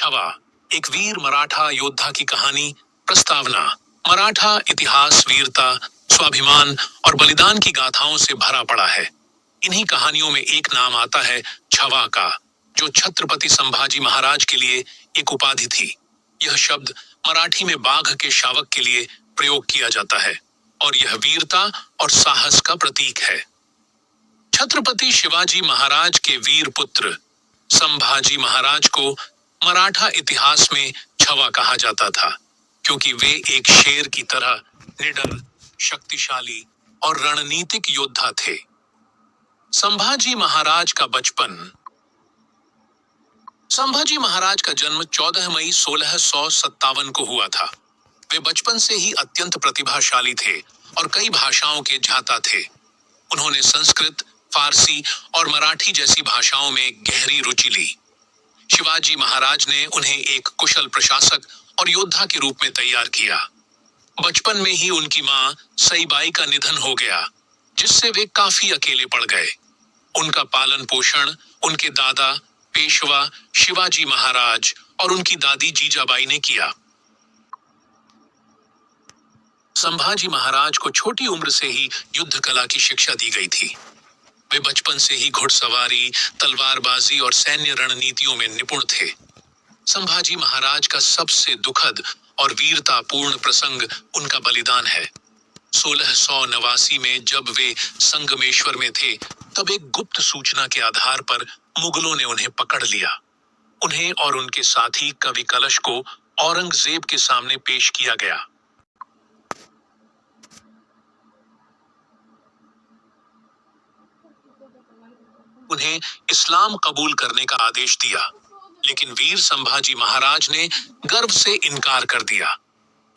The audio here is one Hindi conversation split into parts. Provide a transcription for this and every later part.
छवा, एक वीर मराठा योद्धा की कहानी। प्रस्तावना। मराठा इतिहास वीरता, स्वाभिमान और बलिदान की गाथाओं से भरा पड़ा है। इन्हीं कहानियों में एक नाम आता है छवा का, जो छत्रपति संभाजी महाराज के लिए एक उपाधि थी। यह शब्द मराठी में बाघ के शावक के लिए प्रयोग किया जाता है और यह वीरता और साहस का प्रतीक है। छत्रपति शिवाजी महाराज के वीर पुत्र संभाजी महाराज को मराठा इतिहास में छवा कहा जाता था, क्योंकि वे एक शेर की तरह निडर, शक्तिशाली और रणनीतिक योद्धा थे। संभाजी महाराज का बचपन। संभाजी महाराज का जन्म 14 मई 1657 को हुआ था। वे बचपन से ही अत्यंत प्रतिभाशाली थे और कई भाषाओं के झाता थे। उन्होंने संस्कृत, फारसी और मराठी जैसी भाषाओं में गहरी रुचि ली। शिवाजी महाराज ने उन्हें एक कुशल प्रशासक और योद्धा के रूप में तैयार किया। बचपन में ही उनकी मां सईबाई का निधन हो गया, जिससे वे काफी अकेले पड़ गए। उनका पालन पोषण उनके दादा पेशवा शिवाजी महाराज और उनकी दादी जीजाबाई ने किया। संभाजी महाराज को छोटी उम्र से ही युद्ध कला की शिक्षा दी गई थी। वे बचपन से ही घुड़सवारी, तलवारबाजी और सैन्य रणनीतियों में निपुण थे। संभाजी महाराज का सबसे दुखद और वीरतापूर्ण प्रसंग उनका बलिदान है। 1689 में जब वे संगमेश्वर में थे, तब एक गुप्त सूचना के आधार पर मुगलों ने उन्हें पकड़ लिया। उन्हें और उनके साथी कवि कलश को औरंगजेब के सामने पेश किया गया। उन्हें इस्लाम कबूल करने का आदेश दिया, लेकिन वीर संभाजी महाराज ने गर्व से इनकार कर दिया।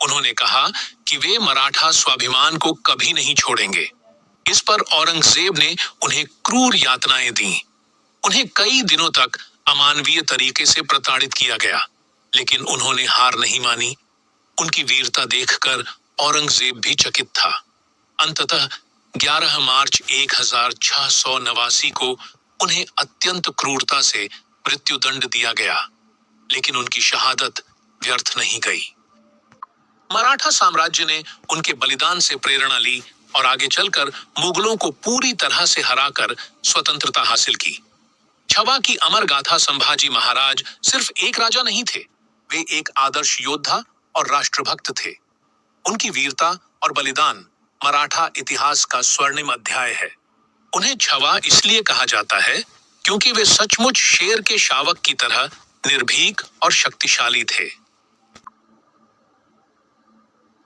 उन्होंने कहा कि वे मराठा स्वाभिमान को कभी नहीं छोड़ेंगे। इस पर औरंगजेब ने उन्हें क्रूर यातनाएं दी। उन्हें कई दिनों तक अमानवीय तरीके से प्रताड़ित किया गया, लेकिन उन्होंने हार नहीं मानी। उनकी वीरता देखकर औरंगजेब भी चकित था। अंततः 11 मार्च 1689 को उन्हें अत्यंत क्रूरता से मृत्युदंड दिया गया, लेकिन उनकी शहादत व्यर्थ नहीं गई। मराठा साम्राज्य ने उनके बलिदान से प्रेरणा ली और आगे चलकर मुगलों को पूरी तरह से हराकर स्वतंत्रता हासिल की। छवा की अमर गाथा संभाजी महाराज सिर्फ एक राजा नहीं थे, वे एक आदर्श योद्धा और राष्ट्रभक्त थे। उनकी वीरता और बलिदान मराठा इतिहास का स्वर्णिम अध्याय है। उन्हें छवा इसलिए कहा जाता है क्योंकि वे सचमुच शेर के शावक की तरह निर्भीक और शक्तिशाली थे।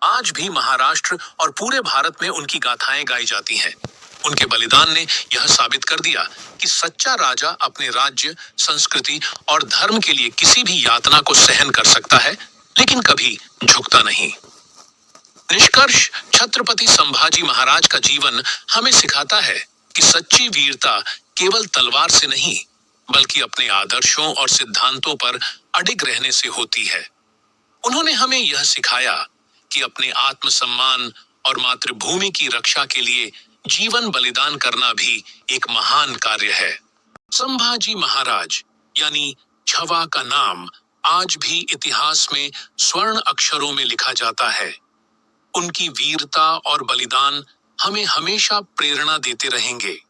आज भी महाराष्ट्र और पूरे भारत में उनकी गाथाएं गाई जाती हैं। उनके बलिदान ने यह साबित कर दिया कि सच्चा राजा अपने राज्य, संस्कृति और धर्म के लिए किसी भी यातना को सहन कर सकता है, लेकिन कभी झुकता नहीं। निष्कर्ष, छत्रपति संभाजी महाराज का जीवन हमें सिखाता है कि सच्ची वीरता केवल तलवार से नहीं, बल्कि अपने आदर्शों और सिद्धांतों पर अडिग रहने से होती है। उन्होंने हमें यह सिखाया कि अपने आत्मसम्मान और मातृभूमि की रक्षा के लिए जीवन बलिदान करना भी एक महान कार्य है। संभाजी महाराज यानी छवा का नाम आज भी इतिहास में स्वर्ण अक्षरों में लिखा जाता है। उनकी वीरता और बलिदान हमें हमेशा प्रेरणा देते रहेंगे।